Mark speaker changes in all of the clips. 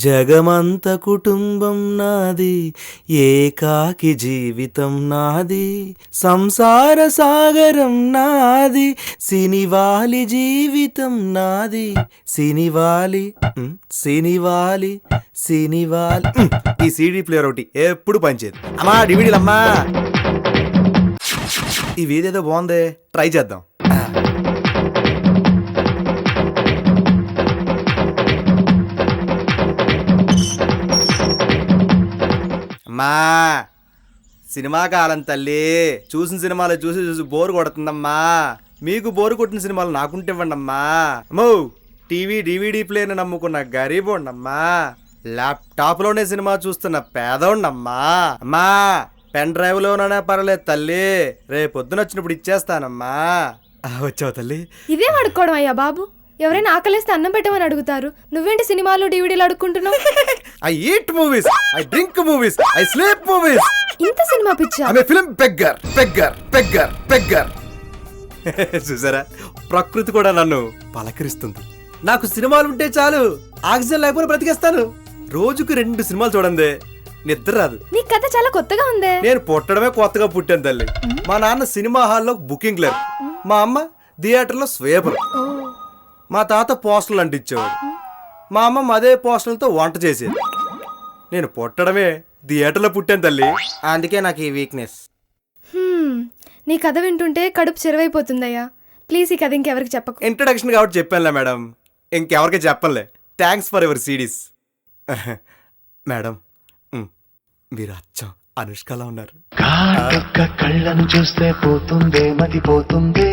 Speaker 1: జగమంత కుటుంబం నాది, ఏకాకి జీవితం నాది, సంసార సాగరం నాది, సినివాలి జీవితం నాది, సినివాలి సినివాలి సినివాలి. ఈ సీడీ ప్లేయర్ ఒకటి ఎప్పుడు పనిచేది. అమ్మా డివిడీలమ్మా, ఈ వీధేదో బాగుంది, ట్రై చేద్దాం. అమ్మా సినిమా కాలం తల్లి, చూసిన సినిమాలు చూసి చూసి బోరు కొడుతుందమ్మా. మీకు బోరు కొట్టిన సినిమాలు నాకుంటే ఇవ్వండి అమ్మా. అమ్మో టీవీ డివిడీ ప్లేయర్ని నమ్ముకున్న గరీబోండమ్మా, ల్యాప్టాప్లోనే సినిమా చూస్తున్న పేదోండమ్మా. అమ్మా పెన్ డ్రైవ్లోనే పర్లేదు తల్లి, రేపొద్దున వచ్చినప్పుడు ఇచ్చేస్తానమ్మా. వచ్చావు తల్లి.
Speaker 2: ఇదే అడుక్కోవడం అయ్యా బాబు, ఎవరైనా ఆకలిస్తే అన్నం పెట్టమని అడుగుతారు, నువ్వేంటి సినిమాలు డివిడీలు అడుక్కుంటున్నావు?
Speaker 1: I eat movies, I drink movies, I sleep movies.
Speaker 2: ఇంత సినిమా పిచ్చా?
Speaker 1: I am film beggar beggar beggar beggar. చూసారా, ప్రకృతి కూడా నన్ను పలకరిస్తుంది. నాకు సినిమాలు ఉంటే చాలు, ఆక్సిజన్ లేకపోతే బ్రతికేస్తాను. రోజుకు 2 సినిమాలు చూడండి, నిద్ర రాదు.
Speaker 2: నీ కథ చాలా కొత్తగా ఉందే.
Speaker 1: నేను పుట్టడమే కొత్తగా పుట్టాను తల్లి. మా నాన్న సినిమా హాల్లో బుకింగ్ క్లర్క్, మా అమ్మ థియేటర్లో స్వేపర్, మా తాత పోస్టర్లు అంటించేవాడు, మా అమ్మ అదే పోస్టర్లతో వంట చేసేది. నేను పుట్టడమే థియేటర్లో పుట్టాను తల్లి, అందుకే నాకు ఈ వీక్నెస్.
Speaker 2: నీ కథ వింటుంటే కడుపు చెరువైపోతుందయ్యా. ప్లీజ్ ఈ కథ ఇంకెవరికి చెప్పకు.
Speaker 1: ఇంట్రడక్షన్ కాబట్టి చెప్పానులే మేడం, ఇంకెవరికి చెప్పనులే. Thanks for your CDs. Madam మీరు అచ్చం అనుష్కలా ఉన్నారు.
Speaker 3: కళ్ళను చూస్తే పోతుందే మతిపోతుంది.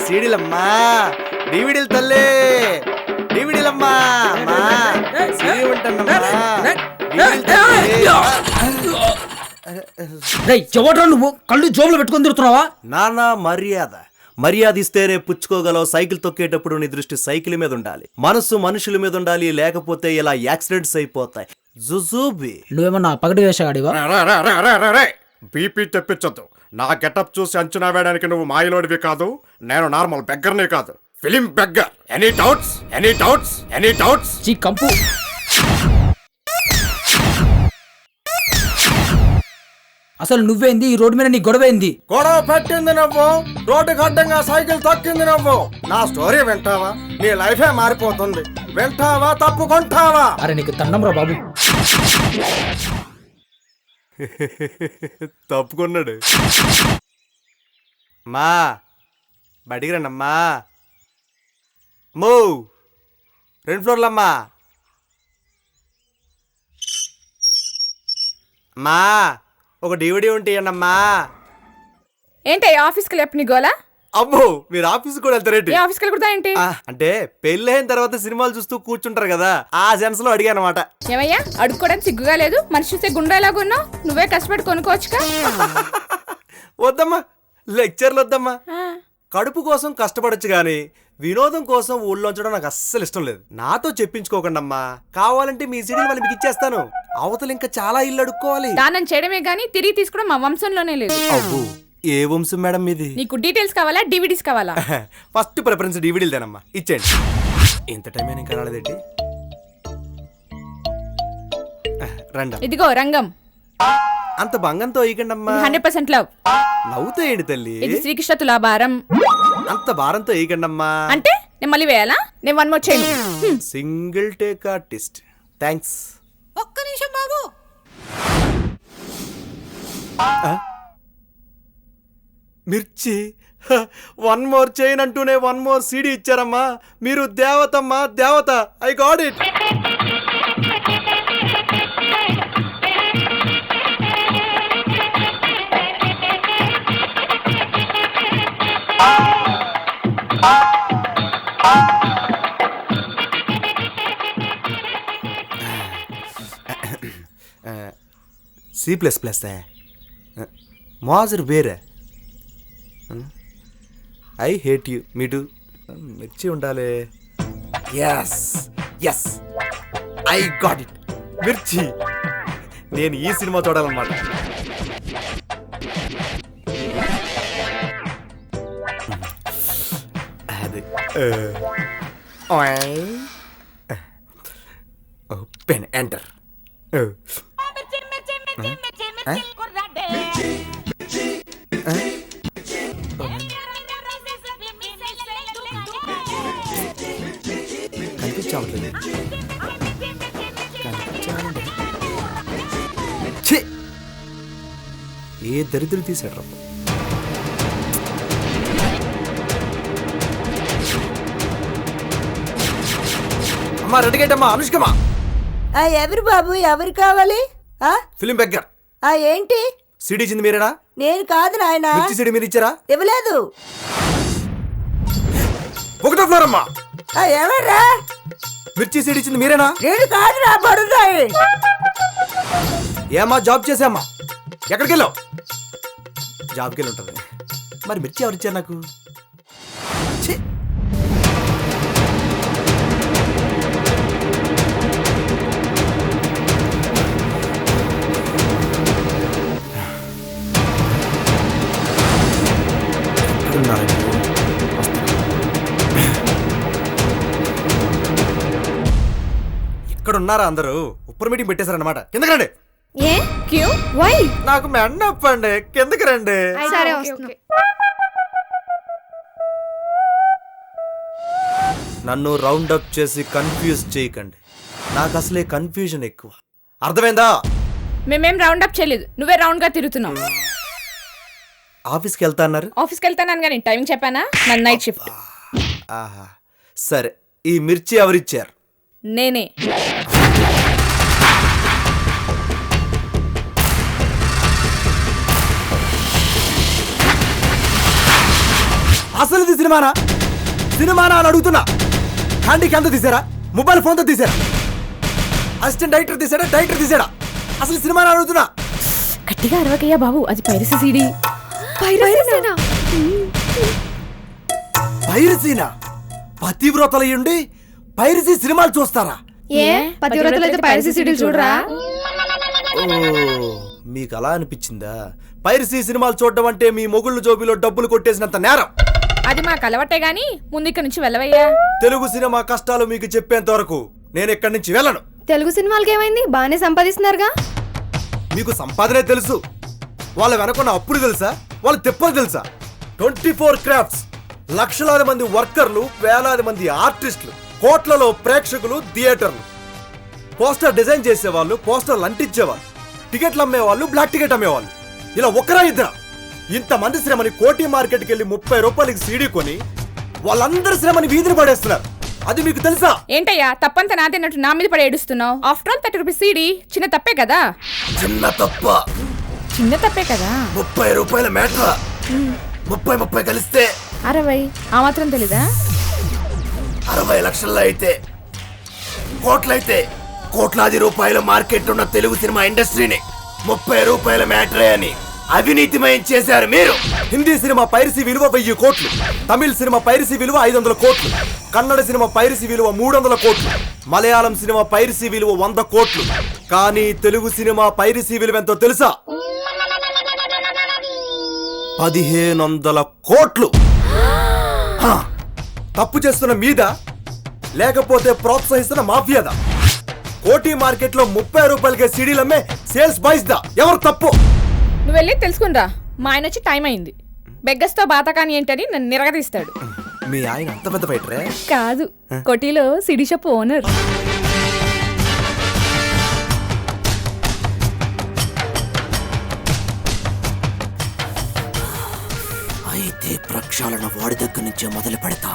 Speaker 1: సీడీలమ్మా డివిడీలు తల్లి, డివిడీలమ్మా
Speaker 4: నువ్వు కళ్ళు జోబులు పెట్టుకొని తిరుగుతున్నావా?
Speaker 1: నాన్న మర్యాద ఇస్తేనే పుచ్చుకోగలవు. సైకిల్ తొక్కేటప్పుడు నీ దృష్టి సైకిల్ మీద ఉండాలి, మనసు మనుషుల మీద ఉండాలి, లేకపోతే ఇలా యాక్సిడెంట్స్ అయిపోతాయి. జుజూబి
Speaker 4: నువ్వేమన్నా పగటి వేషగాడివా?
Speaker 1: బీపీ తెప్పించొద్దు. నా గెటప్ చూసి అంచనా వేయడానికి నువ్వు మాయలోడివి కాదు, నేను నార్మల్ బెగ్గర్ని కాదు, film beggar. Any doubts any doubts any doubts?
Speaker 4: చీ కంపు. అసలు నువ్వేంది? ఈ రోడ్డు మీద నీ గొడవేంది?
Speaker 1: గొడవ పెట్టింది నువ్వు, రోడ్డుకి అడ్డంగా సైకిల్ తొక్కింది నువ్వు. నా స్టోరీ వింటావా? నీ లైఫే మారిపోతుంది. వింటావా తప్పుకుంటావా?
Speaker 4: అరే నీకు దండం రా బాబు.
Speaker 1: తప్పుకున్నాడు. మా బడికి రండమ్మా. మో 2 ఫ్లోర్లమ్మా. మా ఒక డివిడీ ఉంటే అన్నమ్మా.
Speaker 5: ఏంటి ఆఫీస్కి లేపు నీ గోలా?
Speaker 1: అమ్మో మీరు ఆఫీస్ కూడా వెళ్తారేంటి?
Speaker 5: ఆఫీస్కి వెళ్తా ఏంటి
Speaker 1: అంటే పెళ్ళైన తర్వాత సినిమాలు చూస్తూ కూర్చుంటారు కదా, ఆ సెన్స్ లో అడిగాను అనమాట.
Speaker 5: ఏమయ్యా అడుక్కోవడానికి సిగ్గుగా లేదు? మనిషి చూస్తే గుండెలాగా ఉన్నావు, నువ్వే కష్టపడి కొనుక్కోవచ్చుగా.
Speaker 1: వద్దమ్మా, లెక్చర్లు వద్దమ్మా. కడుపు కోసం కష్టపడొచ్చు గాని వినోదం కోసం ఊళ్ళోంచడం నాకు అస్సలు ఇష్టం లేదు. నాతో చెప్పించుకోకండి అమ్మా, కావాలంటే మీ సీడీలు మళ్ళీ మీకు ఇచ్చేస్తాను. అవతల ఇంకా చాలా ఇల్లు అడుక్కోవాలి.
Speaker 5: దానం చేయడమే గానీ తిరిగి తీసుకోవడం మా వంశంలోనే లేదు.
Speaker 1: అవ్వు ఏ వంశం మేడం మీది?
Speaker 5: నీకు డీటెయిల్స్ కావాలా డివిడీస్ కావాలా?
Speaker 1: ఫస్ట్ ప్రిఫరెన్స్ డివిడీలు తేనమ్మా, ఇచ్చేయండి. ఇంత టైం అయినా ఇంకా రాలేదేంటి? రండి.
Speaker 5: ఇదిగో రంగం.
Speaker 1: అంత భంగంతో వేయకండమ్మా.
Speaker 5: 100% లవ్.
Speaker 1: నవ్వుతో ఏంటి తల్లి?
Speaker 5: ఇది శ్రీకృష్ణ తులాభారం.
Speaker 1: అంత భారంతో వేయకండమ్మా.
Speaker 5: అంటే నేను మళ్ళీ వేయాలా? నేను 1 మోర్ చేయను.
Speaker 1: Single take artist. థ్యాంక్స్.
Speaker 5: ఒక్క నిమిషం బాబు.
Speaker 1: మిర్చి 1 మోర్ చైన్ అంటూనే 1 మోర్ సీడీ ఇచ్చారమ్మా. మీరు దేవతమ్మా, దేవత. I got it. C++ మాజర్ వేరే. I hate you. Me too. మిర్చి ఉండాలి. Yes yes I got it. మిర్చి. నేను ఈ సినిమా చూడాలన్నమాట. అది ఓపెన్ ఎంటర్. కనిపించవట్లేదు. ఛీ! ఏ దరిద్రులు తీసాడు రా. అమ్మా రెడ్డిగేటమ్మా అనుష్కమ్మా.
Speaker 6: ఎవరు బాబు, ఎవరు కావాలి?
Speaker 1: Film beggar.
Speaker 6: ఏంటి?
Speaker 1: సిడీ ఇచ్చింది మీరేనా?
Speaker 6: నేను కాదు నాయన.
Speaker 1: మిర్చి సిడీ మీరు ఇచ్చారా?
Speaker 6: ఇవ్వలేదు.
Speaker 1: ఒకటో ఫ్లోర్ అమ్మా.
Speaker 6: ఎవర్రా?
Speaker 1: మిర్చి సిడీ ఇచ్చింది మీరేనా?
Speaker 6: నేను కాదు రా పడుతాయి.
Speaker 1: ఏమ్మా జాబ్ చేసామ్మా? ఎక్కడికి వెళ్ళావు? జాబ్కి వెళ్ళి ఉంటుంది. మరి మిర్చి ఎవరు ఇచ్చారు నాకు? ఛీ! ఇక్కడ ఉన్నారా అందరూ? ఉప్పర్ మీటింగ్ పెట్టేశారన్నమాట. కిందకి రండి.
Speaker 2: A Q why?
Speaker 1: నాకు మెండప్పండి. కిందకి రండి.
Speaker 2: సరే వస్తున్నా.
Speaker 1: నన్ను రౌండ్ అప్ చేసి కన్ఫ్యూజ్ చేయకండి. నాకు అసలే కన్ఫ్యూజన్ ఎక్కువ. అర్థమైందా?
Speaker 5: మేమేం రౌండ్ అప్ చేయలేదు, నువ్వే రౌండ్ గా తిరుగుతున్నావు.
Speaker 1: ఆఫీస్కి వెళ్తా అన్నారు.
Speaker 5: ఆఫీస్కి వెళ్తాను కానీ టైమింగ్ చెప్పానా? నా నైట్ షిఫ్ట్.
Speaker 1: ఆహా సరే. ఈ మిర్చి ఎవరిచ్చారు?
Speaker 5: నేనే.
Speaker 1: అసలు ఇది సినిమానా? సినిమానా అని అడుగుతున్నా. హ్యాండీకి ఎంత తీసారా? మొబైల్ ఫోన్తో తీసారా? అసిస్టెంట్ డైరెక్టర్ తీసాడా? డైరెక్టర్ తీసాడా? అసలు సినిమానా అడుగుతున్నా.
Speaker 5: గట్టిగా అరవకయ్యా బాబు, అది పైరసీ సీడీ.
Speaker 1: పైరసీనా? పతివ్రతలయ్యుండి పైరసీ సినిమాలు చూస్తారా?
Speaker 2: ఏ పతివ్రతలు అయితే పైరసీ సీడీలు చూడరా?
Speaker 1: ఓ, మీకు అలా అనిపించిందా? పైరసీ సినిమాలు చూడడం అంటే మీ మొగుళ్ళు జోబిలో డబ్బులు కొట్టేసినంత నేరం.
Speaker 5: అది మాకు అలవాటే గాని ముందు ఇక్కడ నుంచి వెళ్ళవయ్యా.
Speaker 1: తెలుగు సినిమా కష్టాలు మీకు చెప్పేంత వరకు నేను ఇక్కడి నుంచి వెళ్ళను.
Speaker 2: తెలుగు సినిమాలకి ఏమైంది? బాగానే సంపాదిస్తున్నారుగా.
Speaker 1: మీకు సంపాదనే తెలుసు, వాళ్ళ వెనకున్న అప్పుడు తెలుసా, వాళ్ళు తెప్పలు తెలుసా? 24 క్రాఫ్ట్స్, లక్షలాది మంది వర్కర్లు, వేలాది మంది ఆర్టిస్టులు, కోట్లలో ప్రేక్షకులు, థియేటర్లు, పోస్టర్ డిజైన్ చేసేవాళ్ళు, పోస్టర్లు అంటించేవాళ్ళు, టికెట్లు అమ్మేవాళ్ళు, బ్లాక్ టికెట్ అమ్మేవాళ్ళు, ఇలా ఒకరా ఇద్దరా ఇంతమంది శ్రమని కోటి మార్కెట్కి వెళ్ళి 30 రూపాయలకి సీడీ కొని వాళ్ళందరి శ్రమని వీధిని పడేస్తున్నారు. అది మీకు తెలుసా?
Speaker 5: ఏంటయ్యా తప్పంతా నాదేనట్టు నా మీద పడి ఏడుస్తున్నావు? ఆఫ్టర్ ఆల్ 30 రూపీస్ సీడీ చిన్న తప్పే కదా.
Speaker 1: చిన్న తప్ప?
Speaker 5: చిన్న తప్పే కదా.
Speaker 1: 30 రూపాయల మ్యాటర్. 30 కలిస్తే
Speaker 5: 60. ఆ మాత్రం తెలీదా?
Speaker 1: 60 లక్షల్లో అయితే, కోట్లయితే, కోట్లాది రూపాయల మార్కెట్ ఉన్న తెలుగు సినిమా ఇండస్ట్రీని 30 రూపాయల మ్యాటరే అని అవినీతిమయం చేశారు మీరు. హిందీ సినిమా పైరసీ విలువ 1000 కోట్లు, తమిళ సినిమా పైరసీ విలువ 500 కోట్లు, కన్నడ సినిమా పైరసీ విలువ 300 కోట్లు, మలయాళం సినిమా పైరసీ విలువ 100 కోట్లు. కానీ తెలుగు సినిమా పైరసీ విలువ ఎంతో తెలుసా? 1500 కోట్లు. తప్పు చేస్తున్న మీద లేకపోతే ప్రోత్సహిస్తున్న మాఫియాదా? కోటి మార్కెట్ లో 30 రూపాయలకే సీడీలు అమ్మే సేల్స్ బాయ్స్ దా? ఎవరు తప్పు?
Speaker 5: నువ్వు వెళ్ళి తెలుసుకునిరా. మా ఆయన వచ్చి టైం అయింది. బెగ్గస్తో బాతకాని ఏంటని నన్ను నిరగదీస్తాడు.
Speaker 1: మీ ఆయన అంత పెద్ద ఫైటరే?
Speaker 5: కాదు, కొటీలో సిడీ షాప్ ఓనర్.
Speaker 1: అయితే ప్రక్షాళన వాడి దగ్గర నుంచే మొదలు పెడతా.